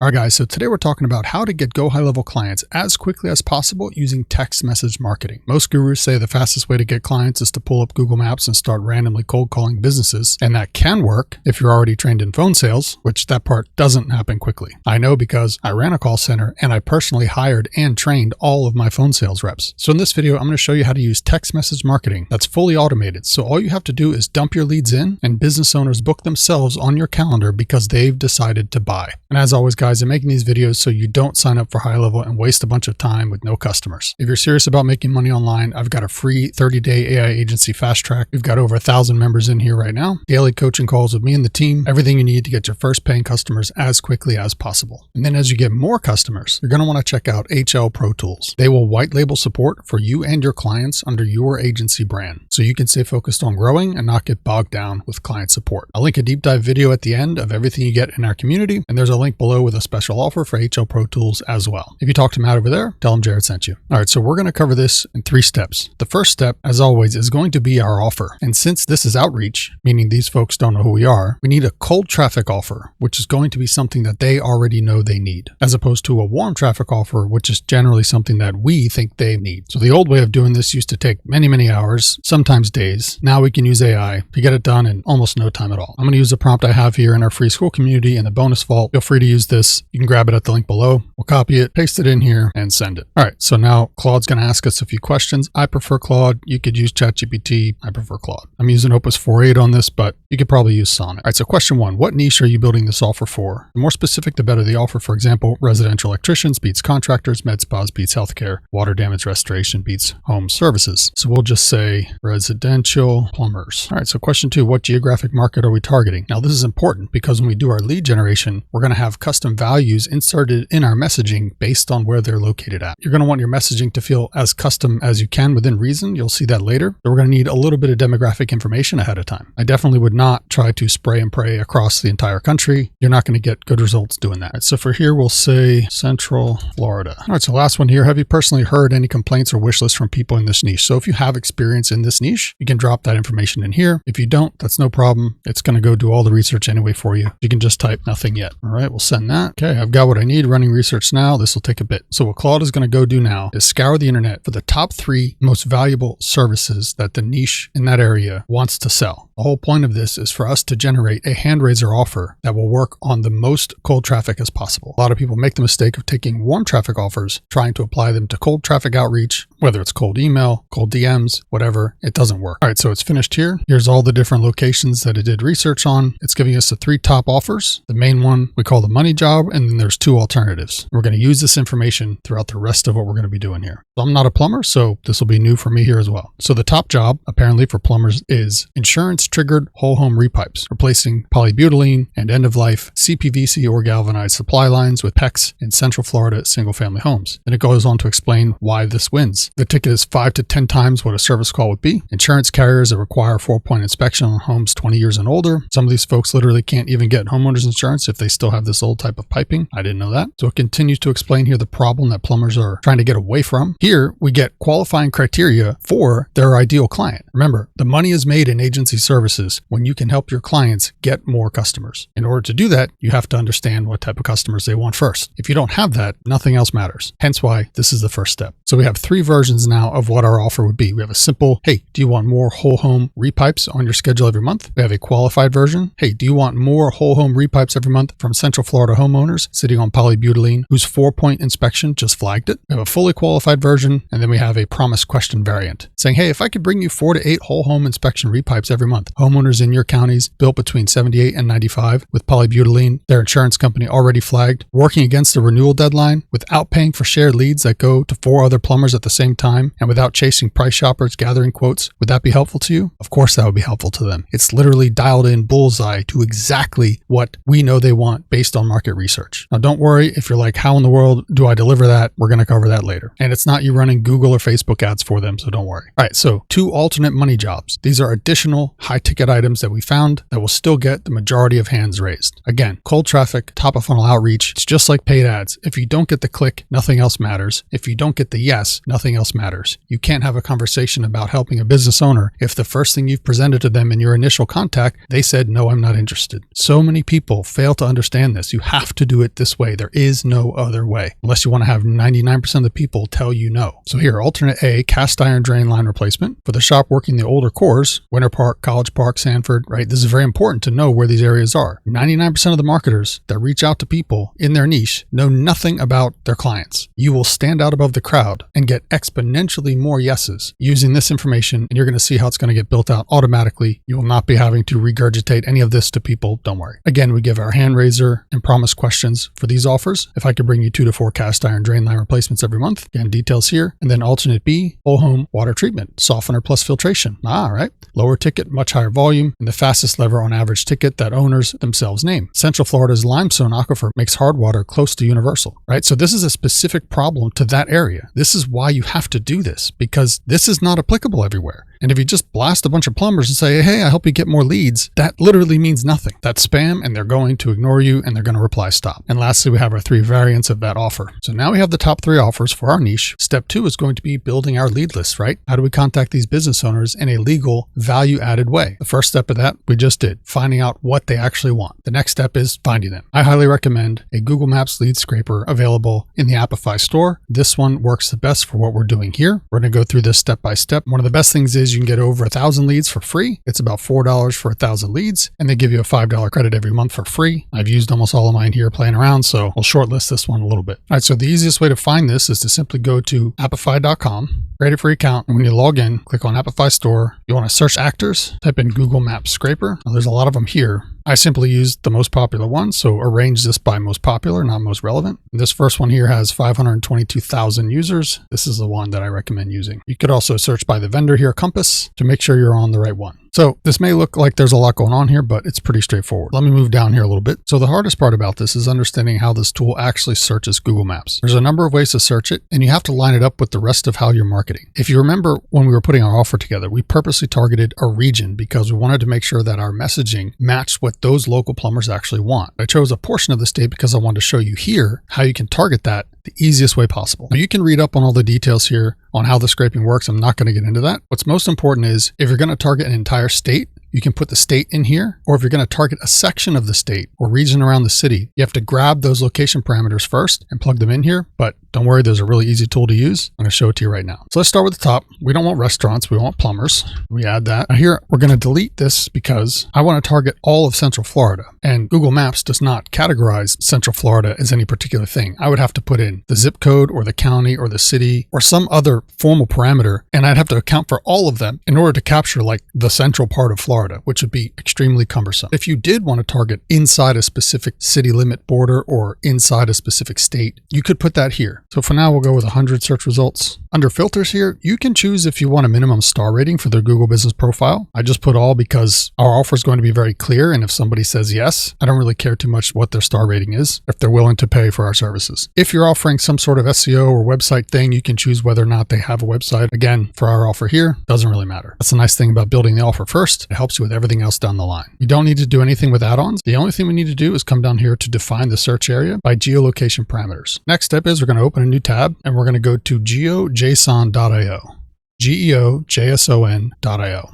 All right, guys, so today we're talking about how to get GoHighLevel clients as quickly as possible using text message marketing. Most gurus say the fastest way to get clients is to pull up Google Maps and start randomly cold calling businesses, and that can work if you're already trained in phone sales, which that part doesn't happen quickly. I know because I ran a call center and I personally hired and trained all of my phone sales reps. So in this video, I'm going to show you how to use text message marketing that's fully automated. So all you have to do is dump your leads in and business owners book themselves on your calendar because they've decided to buy. And as always, guys, I'm making these videos so you don't sign up for HighLevel and waste a bunch of time with no customers. If you're serious about making money online, I've got a free 30-day AI agency fast track. We've got over 1,000 members in here right now. Daily coaching calls with me and the team. Everything you need to get your first paying customers as quickly as possible. And then as you get more customers, you're going to want to check out HL-ProTools. They will white label support for you and your clients under your agency brand, so you can stay focused on growing and not get bogged down with client support. I'll link a deep dive video at the end of everything you get in our community, and there's a link below with a special offer for HL-ProTools as well. If you talk to Matt over there, tell him Jared sent you. All right, so we're going to cover this in 3 steps. The first step, as always, is going to be our offer. And since this is outreach, meaning these folks don't know who we are, we need a cold traffic offer, which is going to be something that they already know they need, as opposed to a warm traffic offer, which is generally something that we think they need. So the old way of doing this used to take many, many hours, sometimes days. Now we can use AI to get it done in almost no time at all. I'm going to use the prompt I have here in our free school community in the bonus vault. Feel free to use this. You can grab it at the link below. We'll copy it, paste it in here, and send it. All right, so now Claude's going to ask us a few questions. I prefer Claude. You could use ChatGPT. I prefer Claude. I'm using Opus 4.8 on this, but you could probably use Sonnet. All right, so question 1, what niche are you building this offer for? The more specific, the better the offer. For example, residential electricians beats contractors, med spas beats healthcare, water damage restoration beats home services. So we'll just say residential plumbers. All right, so question 2, what geographic market are we targeting? Now, this is important because when we do our lead generation, we're going to have custom values inserted in our messaging based on where they're located at. You're going to want your messaging to feel as custom as you can within reason. You'll see that later. So we're going to need a little bit of demographic information ahead of time. I definitely would not try to spray and pray across the entire country. You're not going to get good results doing that. All right, so for here, we'll say Central Florida. All right, so last one here. Have you personally heard any complaints or wish lists from people in this niche? So if you have experience in this niche, you can drop that information in here. If you don't, that's no problem. It's going to go do all the research anyway for you. You can just type nothing yet. All right, we'll send that. Okay, I've got what I need running research now. This will take a bit. So what Claude is going to go do now is scour the internet for the top 3 most valuable services that the niche in that area wants to sell. The whole point of this is for us to generate a hand raiser offer that will work on the most cold traffic as possible. A lot of people make the mistake of taking warm traffic offers, trying to apply them to cold traffic outreach, whether it's cold email, cold DMs, whatever, it doesn't work. All right, so it's finished here. Here's all the different locations that it did research on. It's giving us the 3 top offers. The main one we call the money job, and then there's 2 alternatives. We're going to use this information throughout the rest of what we're going to be doing here. So I'm not a plumber, so this will be new for me here as well. So the top job, apparently for plumbers, is insurance-triggered whole home repipes, replacing polybutylene and end-of-life CPVC or galvanized supply lines with PEX in Central Florida single-family homes. Then it goes on to explain why this wins. The ticket is 5 to 10 times what a service call would be. Insurance carriers that require 4-point inspection on homes 20 years and older. Some of these folks literally can't even get homeowners insurance if they still have this old type of piping. I didn't know that. So it continues to explain here the problem that plumbers are trying to get away from. Here, we get qualifying criteria for their ideal client. Remember, the money is made in agency services when you can help your clients get more customers. In order to do that, you have to understand what type of customers they want first. If you don't have that, nothing else matters. Hence why this is the first step. So we have 3 versions now of what our offer would be. We have a simple, hey, do you want more whole home repipes on your schedule every month? We have a qualified version. Hey, do you want more whole home repipes every month from Central Florida homeowners sitting on polybutylene whose 4-point inspection just flagged it? We have a fully qualified version, and then we have a promise question variant saying, hey, if I could bring you 4 to 8 whole home inspection repipes every month, homeowners in your counties built between 78 and 95 with polybutylene, their insurance company already flagged, working against the renewal deadline without paying for shared leads that go to 4 other plumbers at the same time, and without chasing price shoppers gathering quotes, would that be helpful to you? Of course that would be helpful to them. It's literally dialed in bullseye to exactly what we know they want based on market research. Now don't worry if you're like, how in the world do I deliver that? We're going to cover that later. And it's not you running Google or Facebook ads for them, so don't worry. All right, so 2 alternate money jobs. These are additional high ticket items that we found that will still get the majority of hands raised. Again, cold traffic, top of funnel outreach, it's just like paid ads. If you don't get the click, nothing else matters. If you don't get the yes, nothing else matters. You can't have a conversation about helping a business owner if the first thing you've presented to them in your initial contact, they said, no, I'm not interested. So many people fail to understand this. You have to do it this way. There is no other way, unless you want to have 99% of the people tell you no. So here, alternate A, cast iron drain line replacement. For the shop working the older cores, Winter Park, College Park, Sanford, right? This is very important to know where these areas are. 99% of the marketers that reach out to people in their niche know nothing about their clients. You will stand out above the crowd and get exponentially more yeses using this information, and you're going to see how it's going to get built out automatically. You will not be having to regurgitate any of this to people. Don't worry. Again, we give our hand raiser and promise questions for these offers. If I could bring you 2 to 4 cast iron drain line replacements every month, again, details here. And then alternate B, whole home water treatment, softener plus filtration. Right. Lower ticket, much higher volume, and the fastest lever on average ticket that owners themselves name. Central Florida's limestone aquifer makes hard water close to universal, right? So this is a specific problem to that area. This is why you have to do this, because this is not applicable everywhere. And if you just blast a bunch of plumbers and say, hey, I help you get more leads, that literally means nothing. That's spam, and they're going to ignore you, and they're going to reply stop. And lastly, we have our 3 variants of that offer. So now we have the top 3 offers for our niche. Step 2 is going to be building our lead list, right? How do we contact these business owners in a legal, value-added way? The first step of that we just did, finding out what they actually want. The next step is finding them. I highly recommend a Google Maps lead scraper available in the Appify store. This one works the best for what we're doing here. We're going to go through this step by step. One of the best things is you can get over 1,000 leads for free. It's about $4 for 1,000 leads, and they give you a $5 credit every month for free. I've used almost all of mine here playing around, so we'll shortlist this one a little bit. All right, so the easiest way to find this is to simply go to appify.com, create a free account, and when you log in, click on Appify Store. You want to search actors, type in Google Maps Scraper. Now, there's a lot of them here. I simply used the most popular one, so arrange this by most popular, not most relevant. This first one here has 522,000 users. This is the one that I recommend using. You could also search by the vendor here, Compass, to make sure you're on the right one. So this may look like there's a lot going on here, but it's pretty straightforward. Let me move down here a little bit. So the hardest part about this is understanding how this tool actually searches Google Maps. There's a number of ways to search it, and you have to line it up with the rest of how you're marketing. If you remember when we were putting our offer together, we purposely targeted a region because we wanted to make sure that our messaging matched what those local plumbers actually want. I chose a portion of the state because I wanted to show you here how you can target that the easiest way possible. Now, you can read up on all the details here on how the scraping works. I'm not going to get into that. What's most important is if you're going to target an entire state, you can put the state in here, or if you're going to target a section of the state or region around the city, you have to grab those location parameters first and plug them in here. But don't worry, there's a really easy tool to use. I'm going to show it to you right now. So let's start with the top. We don't want restaurants. We want plumbers. We add that. Now here, we're going to delete this because I want to target all of Central Florida, and Google Maps does not categorize Central Florida as any particular thing. I would have to put in the zip code or the county or the city or some other formal parameter, and I'd have to account for all of them in order to capture like the central part of Florida, which would be extremely cumbersome. If you did want to target inside a specific city limit border or inside a specific state, you could put that here. So for now, we'll go with 100 search results. Under filters here, you can choose if you want a minimum star rating for their Google business profile. I just put all because our offer is going to be very clear, and if somebody says yes, I don't really care too much what their star rating is if they're willing to pay for our services. If you're offering some sort of SEO or website thing, you can choose whether or not they have a website. Again, for our offer here, doesn't really matter. That's the nice thing about building the offer first. It helps you with everything else down the line. You don't need to do anything with add-ons. The only thing we need to do is come down here to define the search area by geolocation parameters. Next step is we're going to open a new tab, and we're going to go to geojson.io. geojson.io.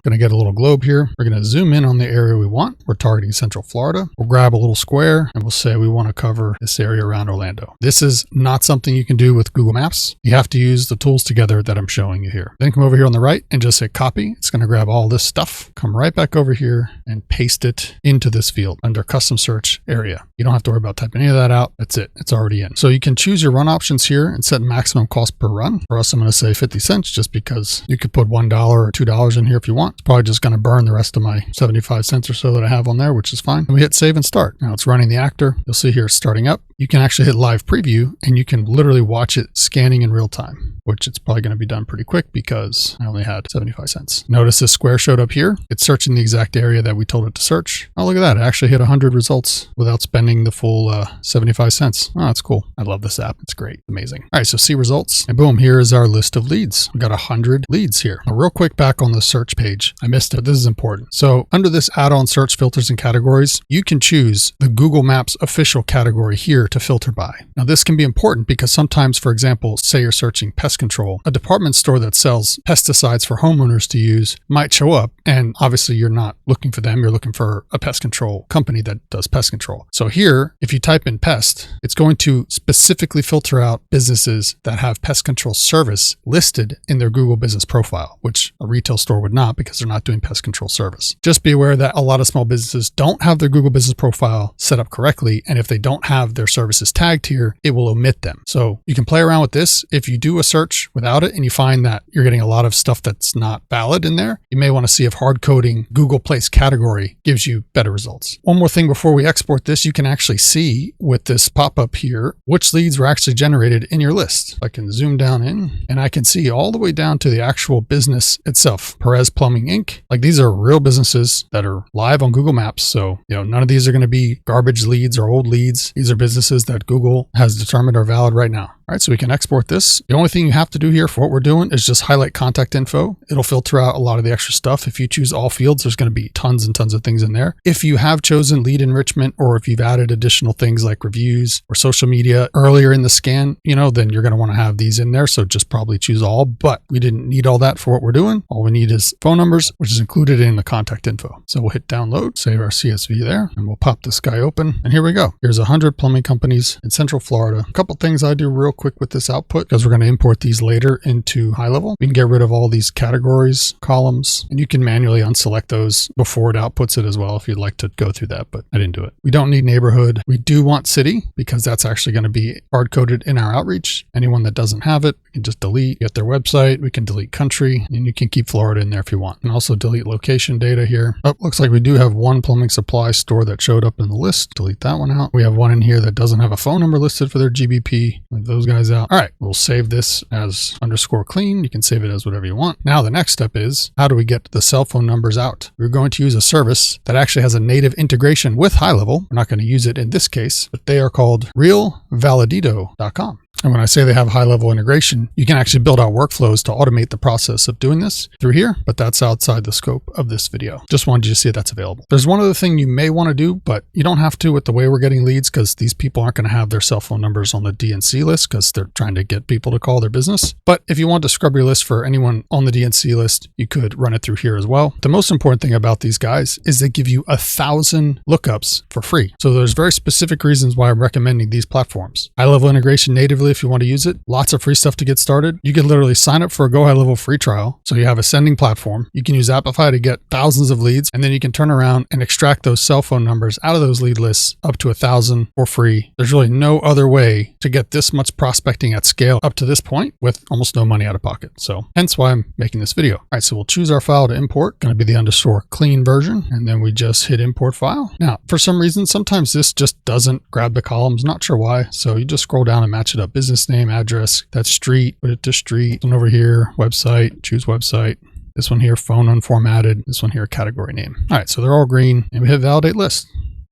Going to get a little globe here. We're going to zoom in on the area we want. We're targeting Central Florida. We'll grab a little square and we'll say we want to cover this area around Orlando. This is not something you can do with Google Maps. You have to use the tools together that I'm showing you here. Then come over here on the right and just say copy. It's going to grab all this stuff, come right back over here and paste it into this field under custom search area. You don't have to worry about typing any of that out. That's it. It's already in. So you can choose your run options here and set maximum cost per run. For us, I'm going to say 50 cents just because you could put $1 or $2 in here if you want. It's probably just going to burn the rest of my 75 cents or so that I have on there, which is fine. And we hit save and start. Now it's running the actor. You'll see here it's starting up. You can actually hit live preview and you can literally watch it scanning in real time, which it's probably going to be done pretty quick because I only had 75 cents. Notice this square showed up here. It's searching the exact area that we told it to search. Oh, look at that. It actually hit 100 results without spending the full 75 cents. Oh, that's cool. I love this app. It's great. Amazing. All right, so see results. And boom, here is our list of leads. We got 100 add leads here. Now, real quick back on the search page, I missed it. This is important. So under this add-on search filters and categories, you can choose the Google Maps official category here to filter by. Now this can be important because sometimes, for example, say you're searching pest control, a department store that sells pesticides for homeowners to use might show up, and obviously you're not looking for them, you're looking for a pest control company that does pest control. So here, if you type in pest, it's going to specifically filter out businesses that have pest control service listed in their Google business profile, which a retail store would not because they're not doing pest control service. Just be aware that a lot of small businesses don't have their Google business profile set up correctly, and if they don't have their services tagged here, it will omit them. So you can play around with this. If you do a search without it and you find that you're getting a lot of stuff that's not valid in there, you may want to see if hard coding Google Place category gives you better results. One more thing before we export this, you can actually see with this pop-up here which leads were actually generated in your list. I can zoom down in and I can see all the way down to the actual business itself. Perez Plumbing Inc. Like these are real businesses that are live on Google Maps. So, none of these are going to be garbage leads or old leads. These are businesses that Google has determined are valid right now. All right, so we can export this. The only thing you have to do here for what we're doing is just highlight contact info. It'll filter out a lot of the extra stuff. If you choose all fields, there's going to be tons and tons of things in there. If you have chosen lead enrichment, or if you've added additional things like reviews or social media earlier in the scan, then you're going to want to have these in there. So just probably choose all, but we didn't need all that for what we're doing. All we need is phone numbers, which is included in the contact info. So we'll hit download, save our CSV there, and we'll pop this guy open. And here we go. Here's 100 plumbing companies in Central Florida. A couple things I do real quick with this output, because we're going to import these later into HighLevel. We can get rid of all these categories, columns, and you can manually unselect those before it outputs it as well if you'd like to go through that, but I didn't do it. We don't need neighborhood. We do want city because that's actually going to be hard-coded in our outreach. Anyone that doesn't have it, we can just delete, get their website. We can delete country, and you can keep Florida in there if you want. And also delete location data here. Oh, looks like we do have one plumbing supply store that showed up in the list. Delete that one out. We have one in here that doesn't have a phone number listed for their GBP. Leave those guys out. All right, we'll save this as _clean. You can save it as whatever you want. Now the next step is, how do we get the cell phone numbers out? We're going to use a service that actually has a native integration with HighLevel. We're not going to use it in this case, but they are called realvalidito.com. And when I say they have high-level integration, you can actually build out workflows to automate the process of doing this through here, but that's outside the scope of this video. Just wanted you to see that's available. There's one other thing you may want to do, but you don't have to with the way we're getting leads, because these people aren't going to have their cell phone numbers on the DNC list because they're trying to get people to call their business. But if you want to scrub your list for anyone on the DNC list, you could run it through here as well. The most important thing about these guys is they give you 1,000 lookups for free. So there's very specific reasons why I'm recommending these platforms. High-level integration natively if you want to use it. Lots of free stuff to get started. You can literally sign up for a GoHighLevel free trial. So you have a sending platform. You can use Appify to get thousands of leads, and then you can turn around and extract those cell phone numbers out of those lead lists up to 1,000 for free. There's really no other way to get this much prospecting at scale up to this point with almost no money out of pocket. So hence why I'm making this video. All right, so we'll choose our file to import. Going to be the _clean version, and then we just hit import file. Now, for some reason, sometimes this just doesn't grab the columns. Not sure why. So you just scroll down and match it up. Business name, address, that's street, put it to street. This one over here, website, choose website. This one here, phone unformatted. This one here, category name. All right, so they're all green, and we hit validate list.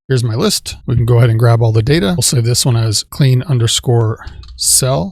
Here's my list. We can go ahead and grab all the data. We'll save this one as clean_cell,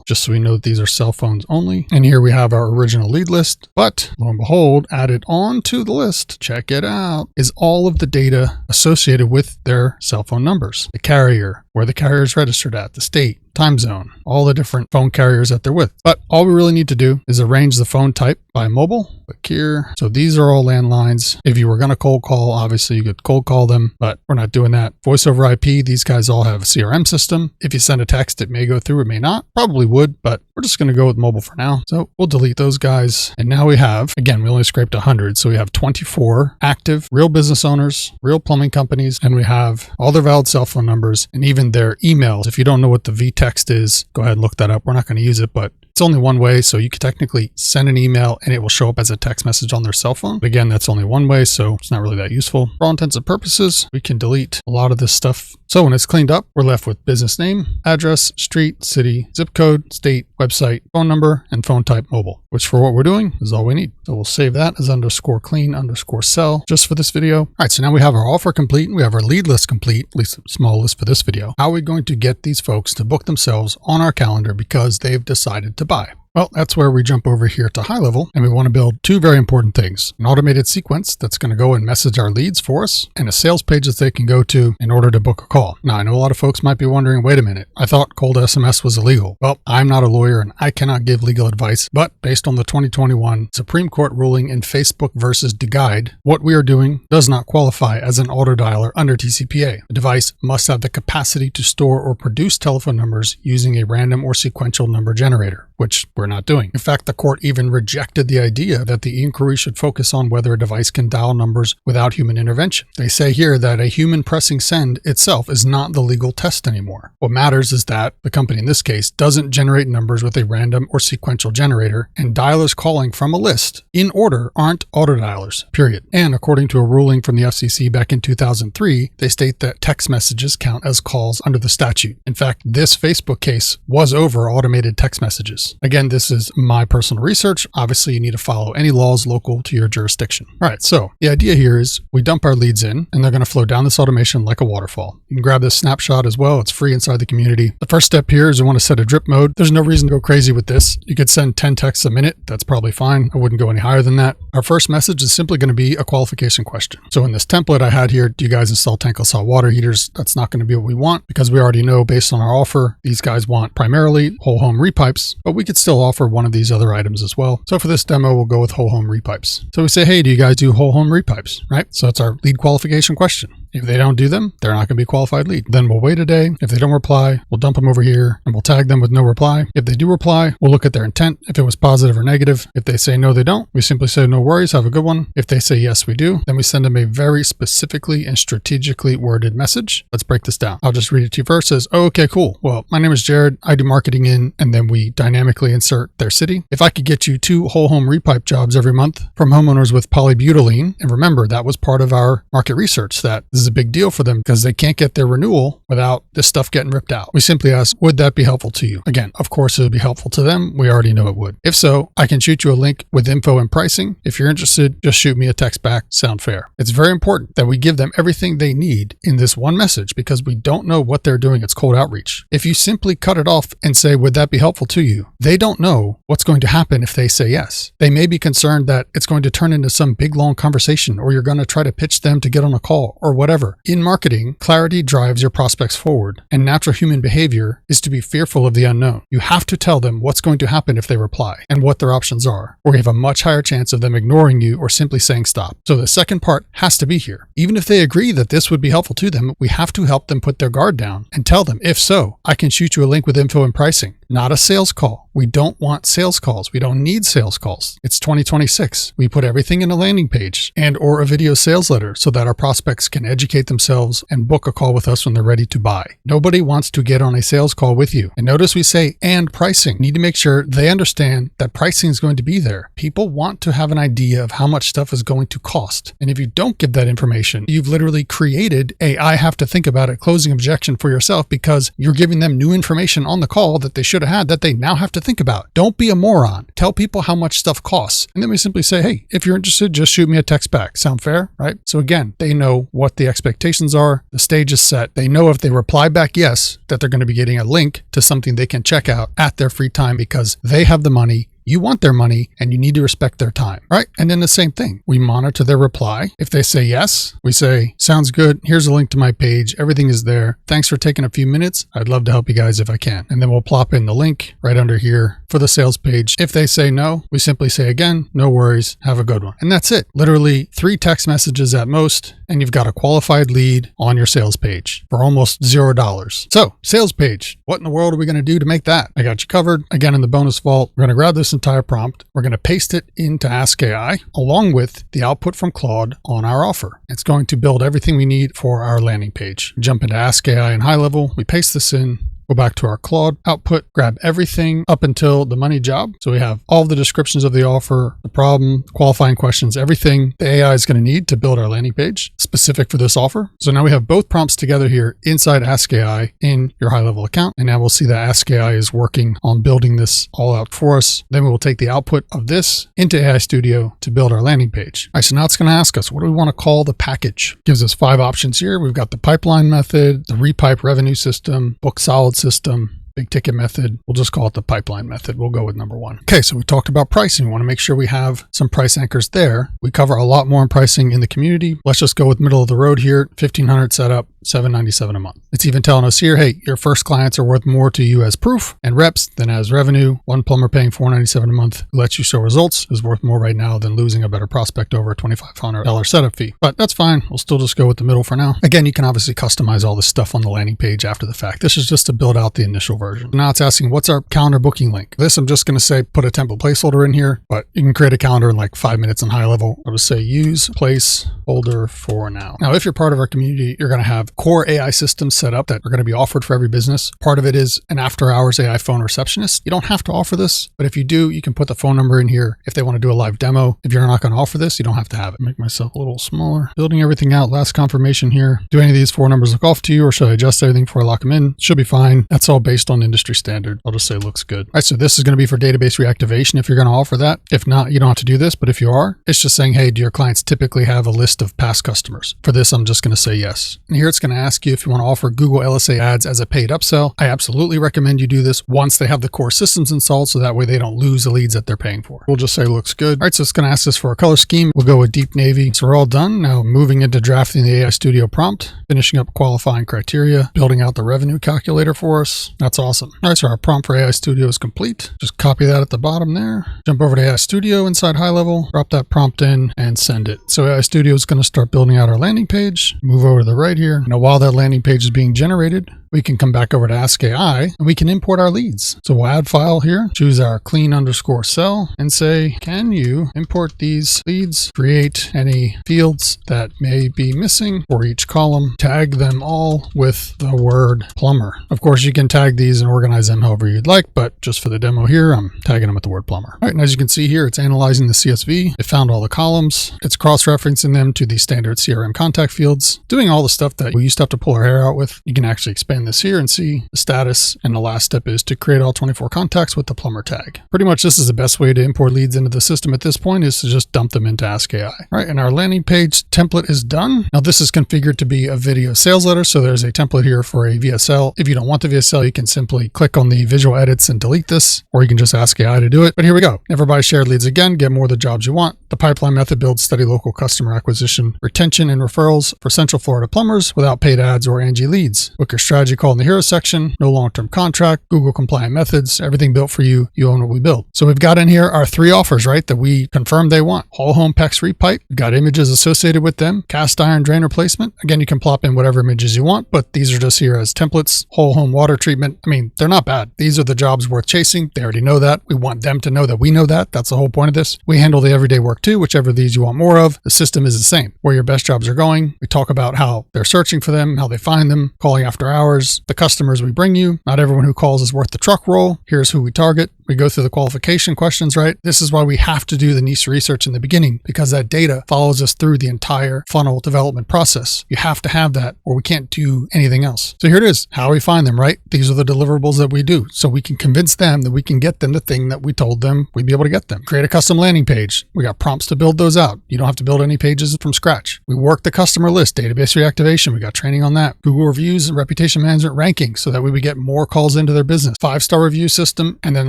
just so we know that these are cell phones only. And here we have our original lead list, but lo and behold, added on to the list, check it out, is all of the data associated with their cell phone numbers. The carrier, where the carrier is registered at, the state, time zone, all the different phone carriers that they're with. But all we really need to do is arrange the phone type by mobile. Click here. So these are all landlines. If you were going to cold call, obviously you could cold call them, but we're not doing that. Voice over IP, these guys all have a CRM system. If you send a text, it may go through, it may not. Probably would, but we're just going to go with mobile for now. So we'll delete those guys. And now we have, again, we only scraped 100. So we have 24 active real business owners, real plumbing companies, and we have all their valid cell phone numbers and even their emails. If you don't know what the vText is, go ahead and look that up. We're not going to use it, but it's only one way. So you could technically send an email and it will show up as a text message on their cell phone. But again, that's only one way, so it's not really that useful. For all intents and purposes, we can delete a lot of this stuff. So when it's cleaned up, we're left with business name, address, street, city, zip code, state, website, phone number, and phone type mobile, which for what we're doing is all we need. So we'll save that as _clean_cell just for this video. All right, so now we have our offer complete and we have our lead list complete, at least a small list for this video. How are we going to get these folks to book themselves on our calendar because they've decided to buy? Well, that's where we jump over here to HighLevel, and we want to build two very important things: an automated sequence that's going to go and message our leads for us, and a sales page that they can go to in order to book a call. Now, I know a lot of folks might be wondering, wait a minute, I thought cold SMS was illegal. Well, I'm not a lawyer and I cannot give legal advice, but based on the 2021 Supreme Court ruling in Facebook versus DeGuide, what we are doing does not qualify as an auto dialer under TCPA. A device must have the capacity to store or produce telephone numbers using a random or sequential number generator, which we're not doing. In fact, the court even rejected the idea that the inquiry should focus on whether a device can dial numbers without human intervention. They say here that a human pressing send itself is not the legal test anymore. What matters is that the company in this case doesn't generate numbers with a random or sequential generator, and dialers calling from a list in order aren't auto dialers, period. And according to a ruling from the FCC back in 2003, they state that text messages count as calls under the statute. In fact, this Facebook case was over automated text messages. Again, this is my personal research. Obviously, you need to follow any laws local to your jurisdiction. All right, so the idea here is we dump our leads in, and they're going to flow down this automation like a waterfall. You can grab this snapshot as well. It's free inside the community. The first step here is we want to set a drip mode. There's no reason to go crazy with this. You could send 10 texts a minute. That's probably fine. I wouldn't go any higher than that. Our first message is simply going to be a qualification question. So in this template I had here, do you guys install tankless hot water heaters? That's not going to be what we want because we already know based on our offer, these guys want primarily whole home repipes, but we could still offer one of these other items as well. So for this demo, we'll go with whole home repipes. So we say, hey, do you guys do whole home repipes, right? So it's our lead qualification question. If they don't do them, they're not going to be a qualified lead. Then we'll wait a day. If they don't reply, we'll dump them over here and we'll tag them with no reply. If they do reply, we'll look at their intent, if it was positive or negative. If they say no, they don't, we simply say no worries, have a good one. If they say yes, we do, then we send them a very specifically and strategically worded message. Let's break this down. I'll just read it to you first. It says, oh, okay, cool. Well, my name is Jared. I do marketing in, and then we dynamically insert their city. If I could get you 2 whole home repipe jobs every month from homeowners with polybutylene, and remember, that was part of our market research, that this is a big deal for them because they can't get their renewal without this stuff getting ripped out. We simply ask, would that be helpful to you? Again, of course, it would be helpful to them. We already know it would. If so, I can shoot you a link with info and pricing. If you're interested, just shoot me a text back. Sound fair? It's very important that we give them everything they need in this one message because we don't know what they're doing. It's cold outreach. If you simply cut it off and say, would that be helpful to you? They don't know what's going to happen if they say yes. They may be concerned that it's going to turn into some big long conversation, or you're going to try to pitch them to get on a call or whatever. In marketing, clarity drives your prospects forward, and natural human behavior is to be fearful of the unknown. You have to tell them what's going to happen if they reply and what their options are, or you have a much higher chance of them ignoring you or simply saying stop. So the second part has to be here. Even if they agree that this would be helpful to them, we have to help them put their guard down and tell them, if so, I can shoot you a link with info and pricing. Not a sales call. We don't want sales calls. We don't need sales calls. It's 2026. We put everything in a landing page and or a video sales letter so that our prospects can educate themselves and book a call with us when they're ready to buy. Nobody wants to get on a sales call with you. And notice we say, and pricing. You need to make sure they understand that pricing is going to be there. People want to have an idea of how much stuff is going to cost. And if you don't give that information, you've literally created a I have to think about it closing objection for yourself because you're giving them new information on the call that they should have had that they now have to think about. Don't be a moron. Tell people how much stuff costs. And then we simply say, hey, if you're interested, just shoot me a text back. Sound fair, right? So again, they know what the expectations are. The stage is set. They know if they reply back yes, that they're going to be getting a link to something they can check out at their free time because they have the money. You want their money and you need to respect their time, right? And then the same thing. We monitor their reply. If they say yes, we say, sounds good. Here's a link to my page. Everything is there. Thanks for taking a few minutes. I'd love to help you guys if I can. And then we'll plop in the link right under here for the sales page. If they say no, we simply say again, no worries. Have a good one. And that's it. Literally 3 text messages at most. And you've got a qualified lead on your sales page for almost $0. So sales page, what in the world are we going to do to make that? I got you covered. Again, in the bonus vault, we're going to grab this entire prompt. We're going to paste it into Ask AI along with the output from Claude on our offer. It's going to build everything we need for our landing page. Jump into Ask AI and HighLevel. We paste this in. Go back to our Claude output, grab everything up until the money job. So we have all the descriptions of the offer, the problem, qualifying questions, everything the AI is going to need to build our landing page specific for this offer. So now we have both prompts together here inside Ask AI in your HighLevel account. And now we'll see that Ask AI is working on building this all out for us. Then we will take the output of this into AI Studio to build our landing page. All right, so now it's going to ask us, what do we want to call the package? Gives us 5 options here. We've got the pipeline method, the repipe revenue system, book solid system, big ticket method. We'll just call it the pipeline method. We'll go with number 1. Okay, so we talked about pricing. We want to make sure we have some price anchors there. We cover a lot more in pricing in the community. Let's just go with middle of the road here, $1,500 setup, $797 a month. It's even telling us here, hey, your first clients are worth more to you as proof and reps than as revenue. One plumber paying $497 a month who lets you show results is worth more right now than losing a better prospect over a $2,500 setup fee. But that's fine. We'll still just go with the middle for now. Again, you can obviously customize all this stuff on the landing page after the fact. This is just to build out the initial version. Now it's asking, what's our calendar booking link? This, I'm just going to say, put a template placeholder in here, but you can create a calendar in like 5 minutes on HighLevel. I'll just say use placeholder for now. Now, if you're part of our community, you're going to have core AI systems set up that are going to be offered for every business. Part of it is an after hours AI phone receptionist. You don't have to offer this, but if you do, you can put the phone number in here if they want to do a live demo. If you're not going to offer this, you don't have to have it. Make myself a little smaller. Building everything out. Last confirmation here. Do any of these 4 numbers look off to you, or should I adjust everything before I lock them in? Should be fine. That's all based on industry standard. I'll just say looks good. All right, so this is going to be for database reactivation if you're going to offer that. If not, you don't have to do this, but if you are, it's just saying, hey, do your clients typically have a list of past customers? For this, I'm just going to say yes. And here it's going to ask you if you want to offer Google LSA ads as a paid upsell. I absolutely recommend you do this once they have the core systems installed, so that way they don't lose the leads that they're paying for. We'll just say looks good. All right, so it's going to ask us for a color scheme. We'll go with deep navy. So we're all done. Now moving into drafting the AI Studio prompt, finishing up qualifying criteria, building out the revenue calculator for us. That's awesome. All right, so our prompt for AI Studio is complete. Just copy that at the bottom there. Jump over to AI Studio inside HighLevel, drop that prompt in and send it. So AI Studio is going to start building out our landing page. Move over to the right here. Now, while that landing page is being generated, we can come back over to Ask AI and we can import our leads. So we'll add file here, choose our clean_cell and say, can you import these leads, create any fields that may be missing for each column, tag them all with the word plumber. Of course, you can tag these and organize them however you'd like, but just for the demo here, I'm tagging them with the word plumber. All right, and as you can see here, it's analyzing the CSV. It found all the columns. It's cross-referencing them to the standard CRM contact fields, doing all the stuff that we used to have to pull our hair out with. You can actually expand this here and see the status. And the last step is to create all 24 contacts with the plumber tag. Pretty much this is the best way to import leads into the system at this point, is to just dump them into Ask AI. All right, and our landing page template is done. Now this is configured to be a video sales letter. So there's a template here for a VSL. If you don't want the VSL, you can simply click on the visual edits and delete this, or you can just ask AI to do it. But here we go. Never buy shared leads again. Get more of the jobs you want. The pipeline method builds steady local customer acquisition, retention, and referrals for Central Florida plumbers without paid ads or Angie leads. Book your strategy call in the hero section. No long-term contract. Google compliant methods. Everything built for you. You own what we build. So we've got in here our 3 offers, right, that we confirmed they want. Whole home PEX repipe. We've got images associated with them. Cast iron drain replacement. Again, you can plop in whatever images you want, but these are just here as templates. Whole home water treatment. I mean, they're not bad. These are the jobs worth chasing. They already know that. We want them to know that we know that. That's the whole point of this. We handle the everyday work too, whichever of these you want more of. The system is the same. Where your best jobs are going. We talk about how they're searching for them, how they find them, calling after hours, the customers we bring you. Not everyone who calls is worth the truck roll. Here's who we target. We go through the qualification questions, right? This is why we have to do the niche research in the beginning, because that data follows us through the entire funnel development process. You have to have that, or we can't do anything else. So here it is, how we find them, right? These are the deliverables that we do. So we can convince them that we can get them the thing that we told them we'd be able to get them. Create a custom landing page. We got prompts to build those out. You don't have to build any pages from scratch. We work the customer list, database reactivation. We got training on that. Google reviews and reputation management ranking, so that way we get more calls into their business. 5-star review system. And then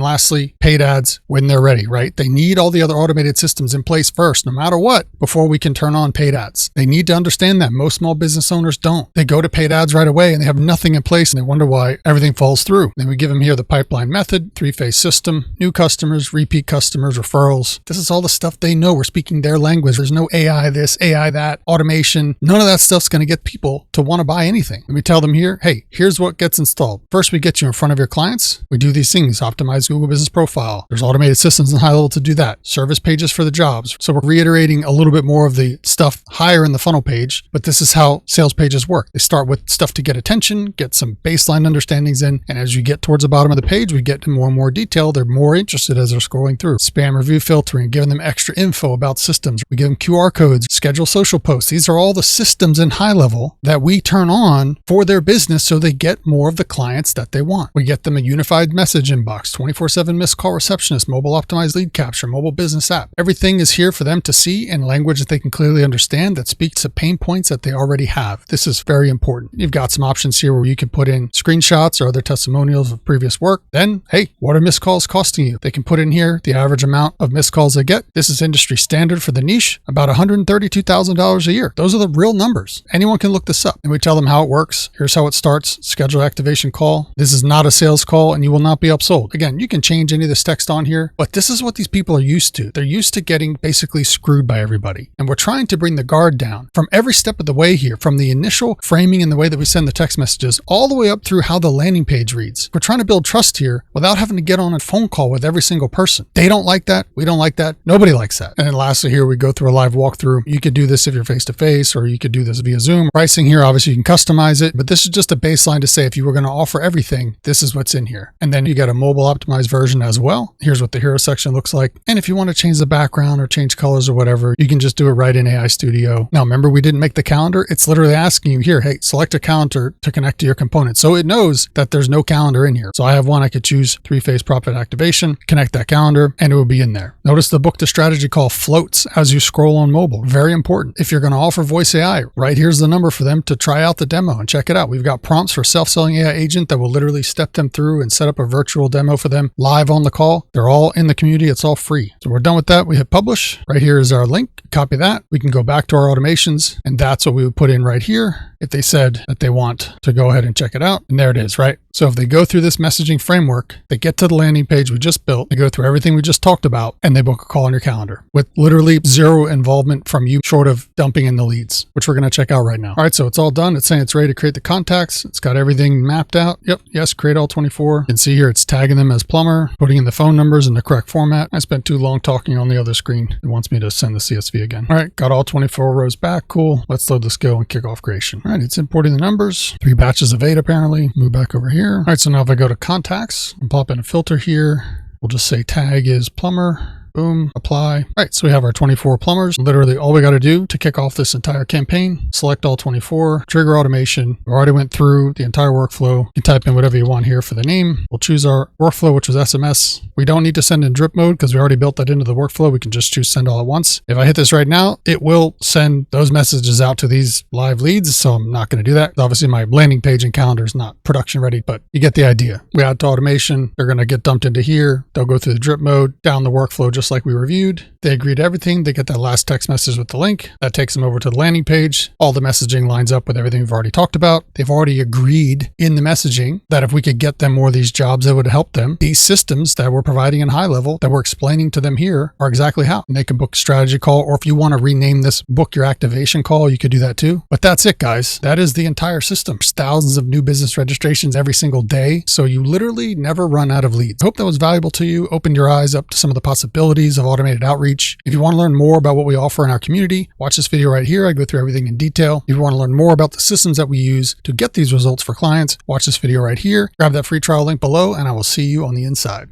lastly, paid ads when they're ready, right? They need all the other automated systems in place first, no matter what, before we can turn on paid ads. They need to understand that. Most small business owners don't. They go to paid ads right away and they have nothing in place and they wonder why everything falls through. Then we give them here the pipeline method, 3-phase system, new customers, repeat customers, referrals. This is all the stuff they know. We're speaking their language. There's no AI this, AI that, automation. None of that stuff's going to get people to want to buy anything. And we tell them here, hey, here's what gets installed. First, we get you in front of your clients. We do these things, optimize Google Business Profile. There's automated systems in HighLevel to do that. Service pages for the jobs. So we're reiterating a little bit more of the stuff higher in the funnel page, but this is how sales pages work. They start with stuff to get attention, get some baseline understandings in, and as you get towards the bottom of the page, we get to more and more detail. They're more interested as they're scrolling through. Spam review filtering, giving them extra info about systems. We give them QR codes, schedule social posts. These are all the systems in HighLevel that we turn on for their business so they get more of the clients that they want. We get them a unified message inbox, 24/7 24/7 missed call receptionist, mobile optimized lead capture, mobile business app. Everything is here for them to see in language that they can clearly understand that speaks to pain points that they already have. This is very important. You've got some options here where you can put in screenshots or other testimonials of previous work. Then, hey, what are missed calls costing you? They can put in here the average amount of missed calls they get. This is industry standard for the niche, about $132,000 a year. Those are the real numbers. Anyone can look this up. And we tell them how it works. Here's how it starts. Schedule activation call. This is not a sales call and you will not be upsold. Again, you can change any of this text on here, but this is what these people are used to. They're used to getting basically screwed by everybody. And we're trying to bring the guard down from every step of the way here, from the initial framing and the way that we send the text messages all the way up through how the landing page reads. We're trying to build trust here without having to get on a phone call with every single person. They don't like that. We don't like that. Nobody likes that. And then lastly here, we go through a live walkthrough. You could do this if you're face-to-face, or you could do this via Zoom. Pricing here, obviously you can customize it, but this is just a baseline to say if you were going to offer everything, this is what's in here. And then you got a mobile optimized version as well. Here's what the hero section looks like. And if you want to change the background or change colors or whatever, you can just do it right in AI Studio. Now, remember, we didn't make the calendar. It's literally asking you here, hey, select a calendar to connect to your component. So it knows that there's no calendar in here. So I have one, I could choose 3-phase profit activation, connect that calendar, and it will be in there. Notice the book to strategy call floats as you scroll on mobile. Very important. If you're going to offer voice AI, right here's the number for them to try out the demo and check it out. We've got prompts for self-selling AI agent that will literally step them through and set up a virtual demo for them live on the call. They're all in the community. It's all free. So we're done with that. We hit publish. Right here is our link. Copy that. We can go back to our automations, and that's what we would put in right here if they said that they want to go ahead and check it out. And there it is, right? So if they go through this messaging framework, they get to the landing page we just built, they go through everything we just talked about, and they book a call on your calendar with literally zero involvement from you short of dumping in the leads, which we're going to check out right now. All right, so it's all done. It's saying it's ready to create the contacts. It's got everything mapped out. Yep, yes, create all 24. You can see here it's tagging them as plumber, putting in the phone numbers in the correct format. I spent too long talking on the other screen. It wants me to send the CSV again. All right, got all 24 rows back. Cool. Let's load the skill and kick off creation. All right, it's importing the numbers. 3 batches of 8 apparently. Move back over here. All right, so now if I go to contacts and pop in a filter here, we'll just say tag is plumber. Boom, apply. All right, so we have our 24 plumbers. Literally all we got to do to kick off this entire campaign, select all 24, trigger automation. We already went through the entire workflow. You can type in whatever you want here for the name. We'll choose our workflow, which was SMS. We don't need to send in drip mode because we already built that into the workflow. We can just choose send all at once. If I hit this right now, it will send those messages out to these live leads. So I'm not going to do that. Obviously my landing page and calendar is not production ready, but you get the idea. We add to automation. They're going to get dumped into here. They'll go through the drip mode, down the workflow, just like we reviewed. They agree to everything. They get that last text message with the link. That takes them over to the landing page. All the messaging lines up with everything we've already talked about. They've already agreed in the messaging that if we could get them more of these jobs that would help them, these systems that we're providing in HighLevel that we're explaining to them here are exactly how. And they can book a strategy call, or if you want to rename this book your activation call, you could do that too. But that's it, guys. That is the entire system. There's thousands of new business registrations every single day. So you literally never run out of leads. I hope that was valuable to you. Opened your eyes up to some of the possibilities of automated outreach. If you want to learn more about what we offer in our community, watch this video right here. I go through everything in detail. If you want to learn more about the systems that we use to get these results for clients, watch this video right here. Grab that free trial link below, and I will see you on the inside.